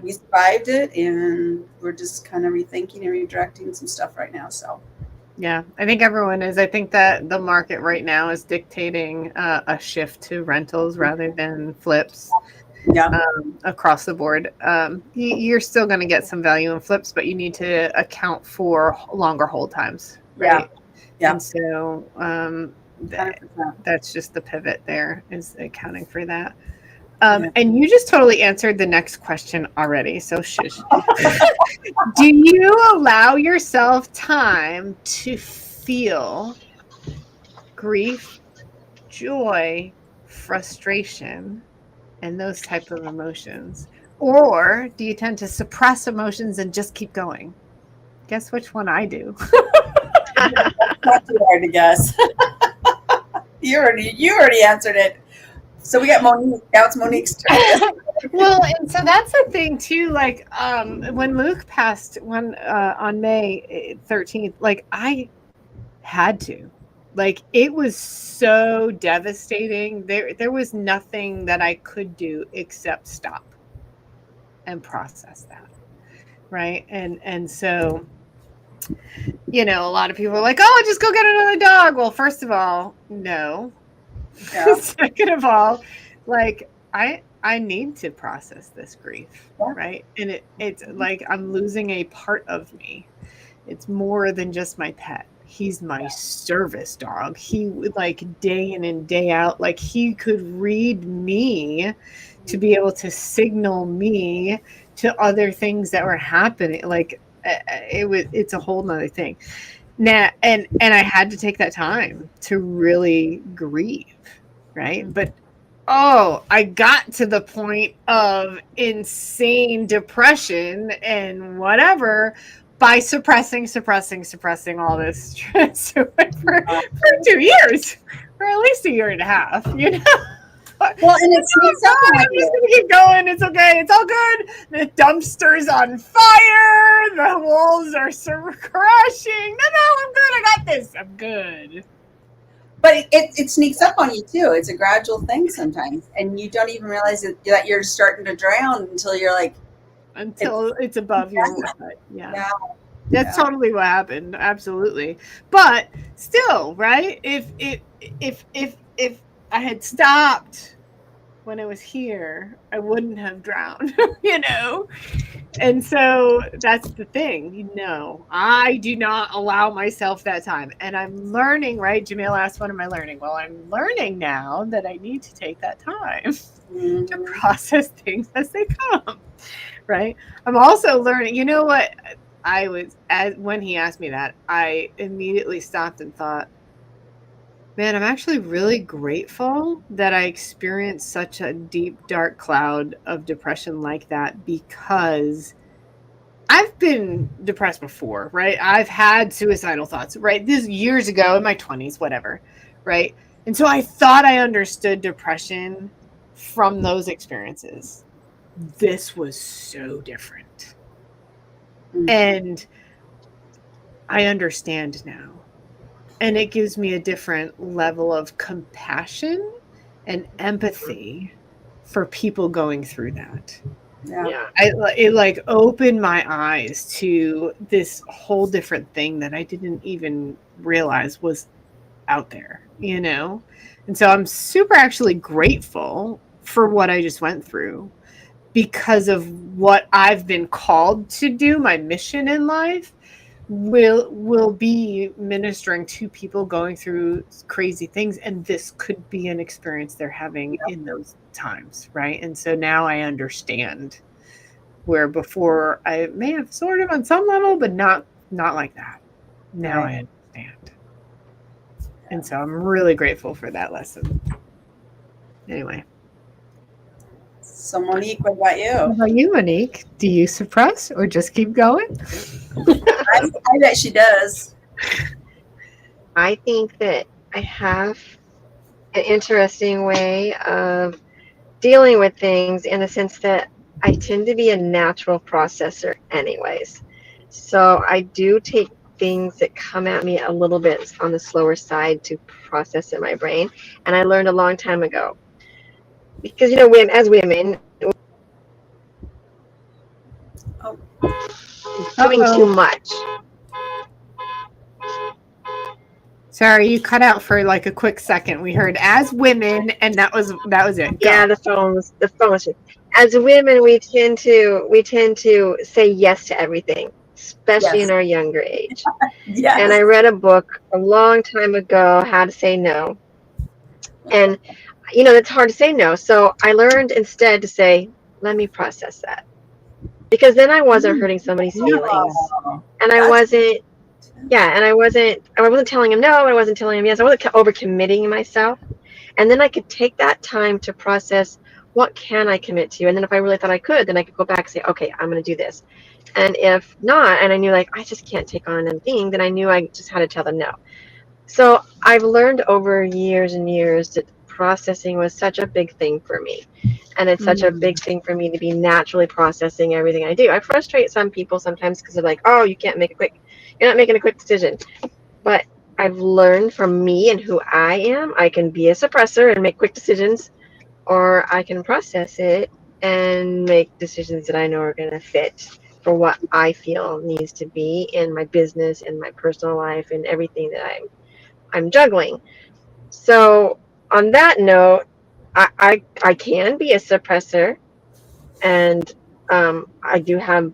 we survived it, and we're just kind of rethinking and redirecting some stuff right now. So. Yeah, I think everyone is. I think that the market right now is dictating a shift to rentals rather than flips. Yeah. Across the board. You're still going to get some value in flips, but you need to account for longer hold times, right? Yeah. And so that's just the pivot there, is accounting for that. And you just totally answered the next question already. So shush. Do you allow yourself time to feel grief, joy, frustration, and those type of emotions? Or do you tend to suppress emotions and just keep going? Guess which one I do. Not too hard to guess. You already answered it. So we got Monique. Now it's Monique's turn. Well, and so that's the thing too. Like when Luke passed on May 13th, like I had to. Like it was so devastating. There was nothing that I could do except stop and process that. Right. And so, a lot of people are like, oh, just go get another dog. Well, first of all, no. Yeah. Second of all, like I need to process this grief, Yeah. right? And it's like I'm losing a part of me. It's more than just my pet. He's my service dog. He would like day in and day out, like he could read me to be able to signal me to other things that were happening. Like it's a whole nother thing. Now, and I had to take that time to really grieve, right? But oh, I got to the point of insane depression and whatever by suppressing all this stress for 2 years, or at least a year and a half, you know? Well, and it's I'm just gonna keep going. It's okay. It's all good. The dumpster's on fire. The walls are crashing. No, I'm good. I got this. I'm good. But it sneaks up on you too. It's a gradual thing sometimes, and you don't even realize that you're starting to drown until you're like, until it's above your head. Yeah. That's totally what happened. Absolutely. But still, right? If I had stopped when I was here, I wouldn't have drowned, you know? And so that's the thing, you know, I do not allow myself that time. And I'm learning, right? Jamil asked, what am I learning? Well, I'm learning now that I need to take that time to process things as they come, right? I'm also learning, you know what? When he asked me that, I immediately stopped and thought, man, I'm actually really grateful that I experienced such a deep, dark cloud of depression like that, because I've been depressed before, right? I've had suicidal thoughts, right? This years ago in my 20s, whatever, right? And so I thought I understood depression from those experiences. This was so different. And I understand now. And it gives me a different level of compassion and empathy for people going through that. Yeah. It like opened my eyes to this whole different thing that I didn't even realize was out there, you know? And so I'm super actually grateful for what I just went through, because of what I've been called to do. My mission in life will be ministering to people going through crazy things, and this could be an experience they're having in those times, right? And so now I understand, where before I may have sort of on some level, but not like that. Now I understand. And so I'm really grateful for that lesson. Anyway. So Monique, what about you? What about you, Monique? Do you suppress or just keep going? I bet she does. I think that I have an interesting way of dealing with things, in the sense that I tend to be a natural processor anyways. So I do take things that come at me a little bit on the slower side to process in my brain. And I learned a long time ago, because, you know, as women, doing too much. Sorry, you cut out for like a quick second. We heard "as women," and that was it. Go. Yeah, the phones. As women, we tend to say yes to everything, especially in our younger age. Yes. And I read a book a long time ago, How to Say No. And, you know, it's hard to say no. So I learned instead to say, let me process that. Because then I wasn't hurting somebody's feelings. And I wasn't telling him no, and I wasn't telling him yes. I wasn't overcommitting myself. And then I could take that time to process, what can I commit to? And then if I really thought I could, then I could go back and say, okay, I'm going to do this. And if not, and I knew like, I just can't take on another thing, then I knew I just had to tell them no. So I've learned over years and years that processing was such a big thing for me. And it's such a big thing for me to be naturally processing everything I do. I frustrate some people sometimes because they're like, oh, you're not making a quick decision. But I've learned from me and who I am, I can be a suppressor and make quick decisions, or I can process it and make decisions that I know are going to fit for what I feel needs to be in my business, in my personal life, and everything that I'm juggling. So on that note, I can be a suppressor, and I do have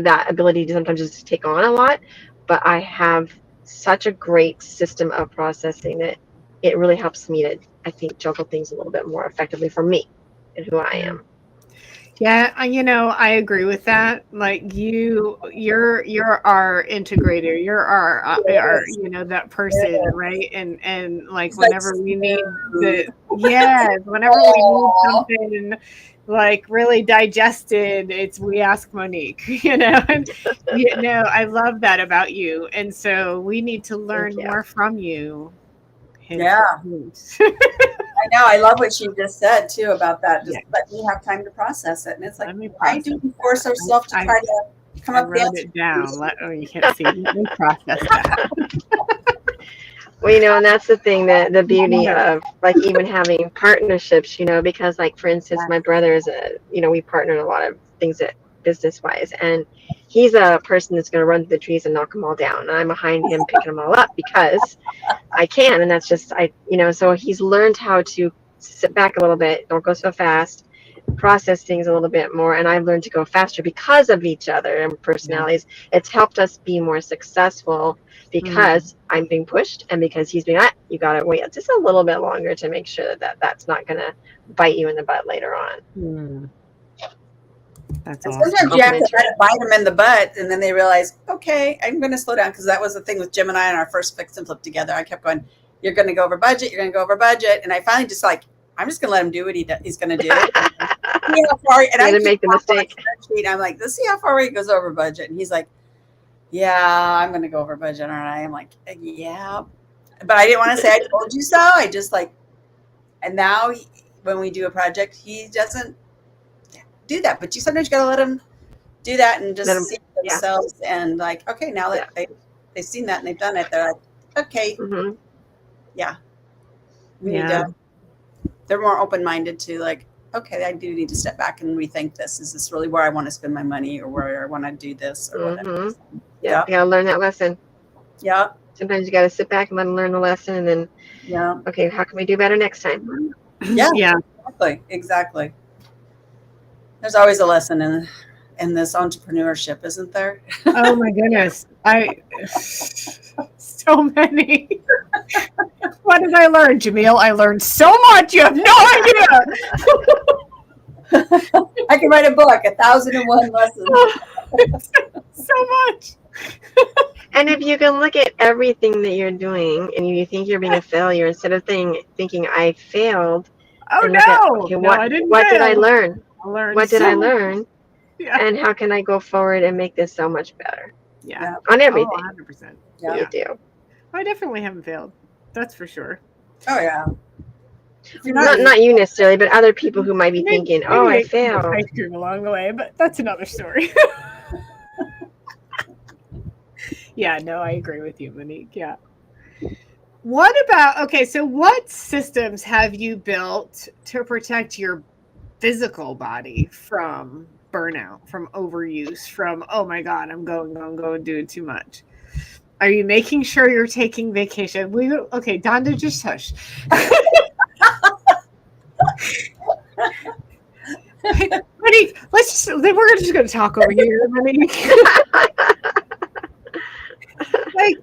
that ability to sometimes just take on a lot, but I have such a great system of processing that it really helps me to, I think, juggle things a little bit more effectively for me and who I am. Yeah, I agree with that. Like you're our integrator. You're our Yes. that person, right? And like He's like whenever we need smooth. whenever we need Aw. something like really digested, we ask Monique, and I love that about you. And so we need to Thank learn you. more from you. Hint, Yeah, hint. I know. I love what she just said too about that. Yeah, Just let me have time to process it. And it's like, let me why do process we that. force ourselves to I try to come I up with the wrote answer? it down. Oh, you can't see. Let me process that. Well, and that's the thing, that the beauty Yeah. of like even having partnerships, because like for instance, my brother is we partner in a lot of things that business wise, and he's a person that's going to run through the trees and knock them all down. And I'm behind him picking them all up because I can, and that's just so he's learned how to sit back a little bit, don't go so fast, process things a little bit more, and I've learned to go faster because of each other and Yeah. personalities. It's helped us be more successful because I'm being pushed, and because he's being, you gotta wait just a little bit longer to make sure that that's not gonna bite you in the butt later on. Mm. That's And awesome. sometimes you have to let Complimentary. it bite them in the butt, and then they realize, okay, I'm going to slow down. Because that was the thing with Jim and I on our first fix and flip together. I kept going, you're going to go over budget, you're going to go over budget. And I finally just like, I'm just going to let him do what he's going to do. See how far, and I Gonna keep make the mistake. spreadsheet. I'm like, let's see how far he goes over budget. And he's like, yeah, I'm going to go over budget. Aren't I? I'm like, yeah. But I didn't want to say I told you so. I just like, and now when we do a project, he doesn't do that. But sometimes you got to let him do that and just see themselves and like, okay, now that they've seen that and they've done it, they're like, okay, yeah, we need to. They're more open-minded to like, okay, I do need to step back and rethink this. Is this really where I want to spend my money, or where I want to do this, or whatever? Yeah, you gotta learn that lesson. Yeah. Sometimes you gotta sit back and let them learn the lesson, and then okay, how can we do better next time? Yeah. Exactly. There's always a lesson in this entrepreneurship, isn't there? Oh my goodness. So many. What did I learn, Jamil? I learned so much. You have no idea. I can write a book, 1,001 lessons. So much. And if you can look at everything that you're doing and you think you're being a failure, instead of thinking I failed, Oh look at, okay, I didn't what did I fail. learn? What did I learn? Yeah. And how can I go forward and make this so much better? Yeah. On everything. Oh, 100%. Yeah. You do. I definitely haven't failed. That's for sure. Oh yeah. Not you necessarily, but other people who might be thinking, "Oh, I failed." Ice cream along the way, but that's another story. Yeah, no, I agree with you, Monique. Yeah. What systems have you built to protect your physical body from burnout, from overuse, from, oh my God, I'm going, doing too much? Are you making sure you're taking vacation? Okay, Donda, just hush. Monique, we're just going to talk over here, Monique. Like,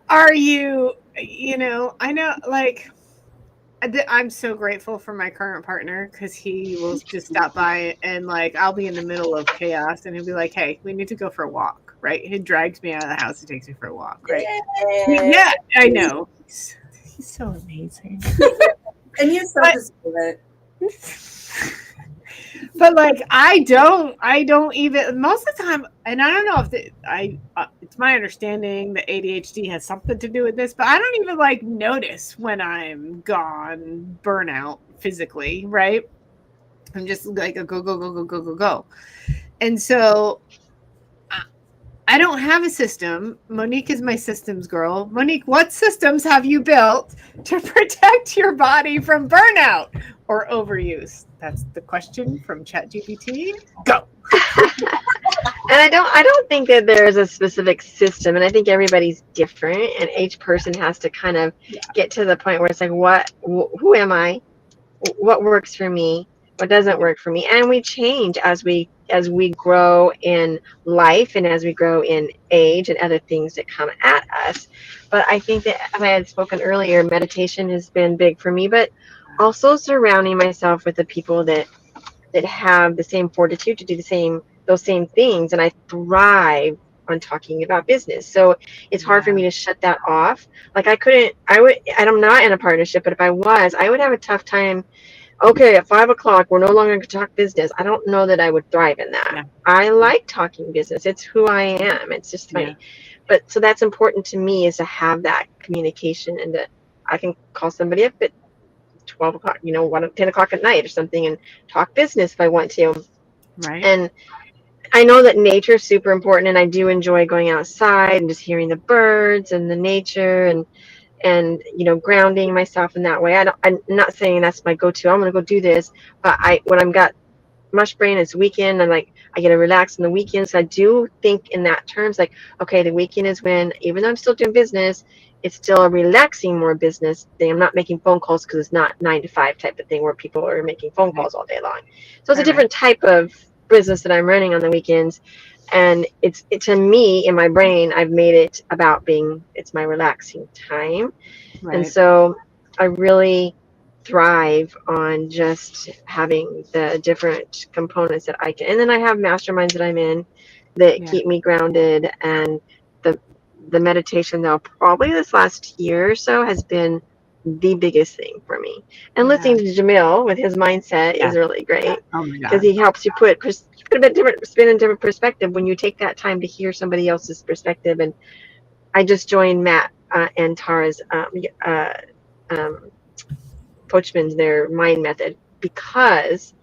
are you, I know, like, I'm so grateful for my current partner, because he will just stop by and like, I'll be in the middle of chaos and he'll be like, hey, we need to go for a walk, right? He drags me out of the house and takes me for a walk, right? Yeah, I know. He's so amazing. And you so deserve it. But like, I don't even, most of the time, and I don't know if it's my understanding that ADHD has something to do with this, but I don't even like notice when I'm gone, burnout physically, right? I'm just like a go. And so I don't have a system. Monique is my systems girl. Monique, what systems have you built to protect your body from burnout or overuse? That's the question from ChatGPT. Go. And I don't think that there's a specific system, and I think everybody's different, and each person has to kind of get to the point where it's like, who am I? what works for me, what doesn't work for me, and we change as we grow in life and as we grow in age and other things that come at us. But I think that, as I had spoken earlier, meditation has been big for me, but also surrounding myself with the people that have the same fortitude to do those same things, and I thrive on talking about business. So it's hard for me to shut that off. Like I'm not in a partnership, but if I was, I would have a tough time. Okay, at 5 o'clock, we're no longer going to talk business. I don't know that I would thrive in that. Yeah. I like talking business. It's who I am. It's just funny. But so that's important to me, is to have that communication, and that I can call somebody up at 12 o'clock, 10 o'clock at night or something, and talk business if I want to. Right. And I know that nature is super important, and I do enjoy going outside and just hearing the birds and the nature, and grounding myself in that way. I'm not saying that's my go-to. I'm gonna go do this, but when I'm got mush brain, it's weekend, and like I get to relax on the weekends. So I do think in that terms, like, okay, the weekend is when, even though I'm still doing business, it's still a relaxing more business thing. I'm not making phone calls, because it's not 9 to 5 type of thing where people are making phone calls all day long. So it's a different type of business that I'm running on the weekends. And it's to me, in my brain, I've made it about it's my relaxing time. And so I really thrive on just having the different components that I can. And then I have masterminds that I'm in that keep me grounded. And the meditation, though, probably this last year or so, has been the biggest thing for me. And listening to Jamil with his mindset is really great, because he helps you put a bit different spin and different perspective when you take that time to hear somebody else's perspective. And I just joined Matt and Tara's Coachman's, their mind method, because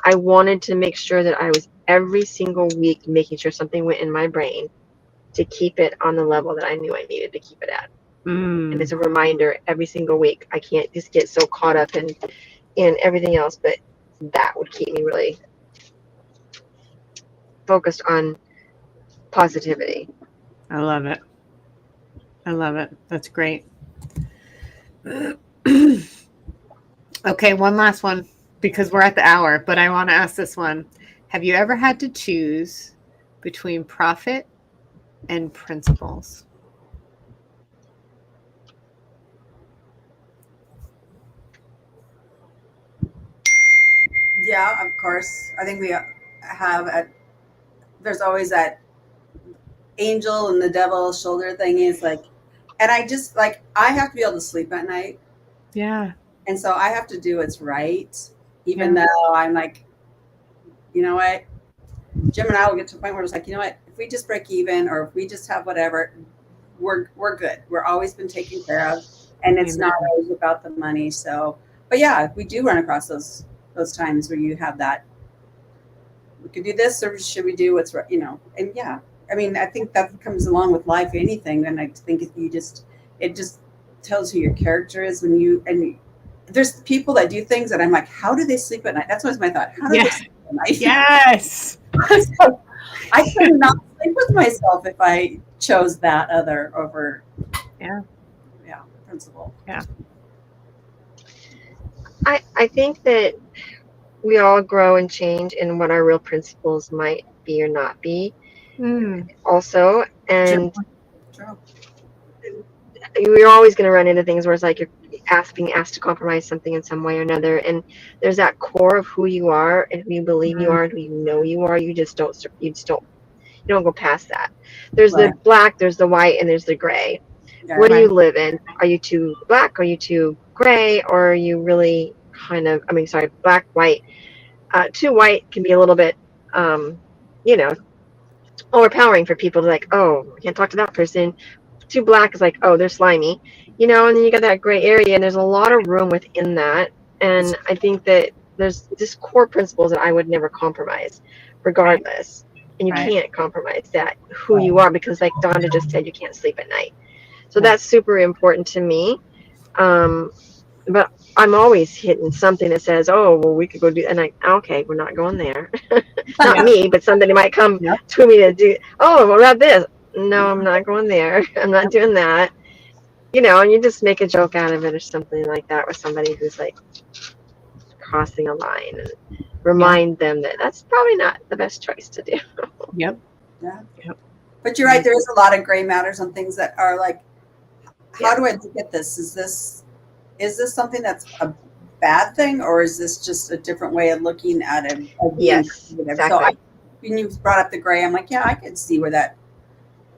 I wanted to make sure that I was every single week making sure something went in my brain to keep it on the level that I knew I needed to keep it at. And it's a reminder every single week. I can't just get so caught up in everything else, but that would keep me really focused on positivity. I love it. That's great. Okay, one last one, because we're at the hour, but I want to ask this one. Have you ever had to choose between profit and principles? Yeah, of course. I think we have there's always that angel and the devil shoulder thing, is like, and I just like, I have to be able to sleep at night. Yeah. And so I have to do what's right, even though I'm like, you know what, Jim and I will get to a point where it's like, you know what, if we just break even, or if we just have whatever, we're good. We're always been taken care of, and it's not always about the money. So, but yeah, we do run across those times where you have that, we could do this, or should we do what's right, and yeah, I mean, I think that comes along with life, anything. And I think if it just tells who your character is there's people that do things that I'm like, how do they sleep at night? That's always my thought. How do they sleep at night? Yes. So I could not sleep with myself if I chose that other over principle. Yeah. I think that we all grow and change in what our real principles might be or not be. Also, and you're always going to run into things where it's like you're being asked to compromise something in some way or another, and there's that core of who you are and who you believe you are and who you know you are. You don't go past that. There's the black, there's the white, and there's the gray. What do you live in? Are you too black? Are you too gray? Or are you really black, white? Too white can be a little bit overpowering for people to, like, oh, I can't talk to that person. Too black is like, oh, they're slimy, and then you got that gray area, and there's a lot of room within that. And I think that there's just core principles that I would never compromise, regardless. And you can't compromise that, who you are, because like Donna just said, you can't sleep at night. So that's super important to me. But I'm always hitting something that says, oh, well, we could go do, and okay, we're not going there. Not me, but somebody might come to me to do, oh, what about this? No, I'm not going there. I'm not doing that. And you just make a joke out of it or something like that with somebody who's like, crossing a line, and remind them that that's probably not the best choice to do. Yep. Yeah. Yep. But you're right. There is a lot of gray matters on things that are like, how Yeah. do I look at this? Is this something that's a bad thing, or is this just a different way of looking at it? Yes, exactly. So when you brought up the gray, I'm like, yeah, I could see where that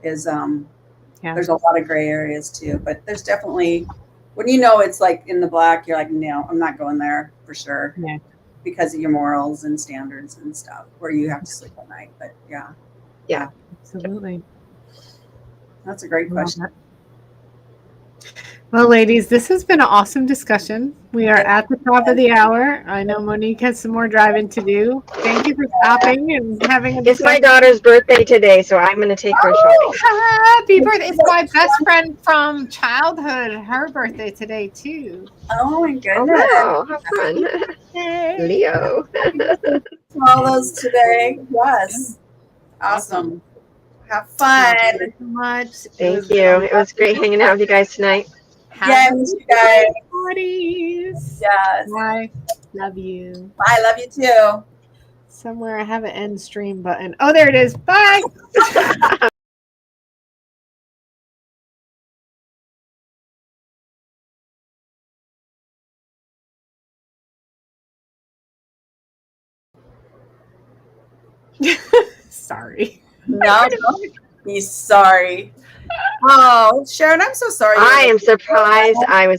is. Yeah. There's a lot of gray areas too, but there's definitely, when you know it's like in the black, you're like, no, I'm not going there for sure. Yeah. Because of your morals and standards and stuff, where you have to sleep at night. But yeah. Absolutely. That's a great question. Well, ladies, this has been an awesome discussion. We are at the top of the hour. I know Monique has some more driving to do. Thank you for stopping and having a It's my discussion. daughter's birthday today, so I'm going to take her shopping. Happy birthday. It's my best friend from childhood. Her birthday today, too. Oh my Oh, goodness. wow. How fun. Leo. All those today. Yes. Awesome. Have fun. Thank you so much. Thank you. It was great hanging out with you guys tonight. Yes, you guys. Parties. Yes. Bye. Love you. Bye. Love you too. Somewhere I have an end stream button. Oh, there it is. Bye. Sorry. No, don't be sorry. Oh, Sharon, I'm so sorry. I am surprised I was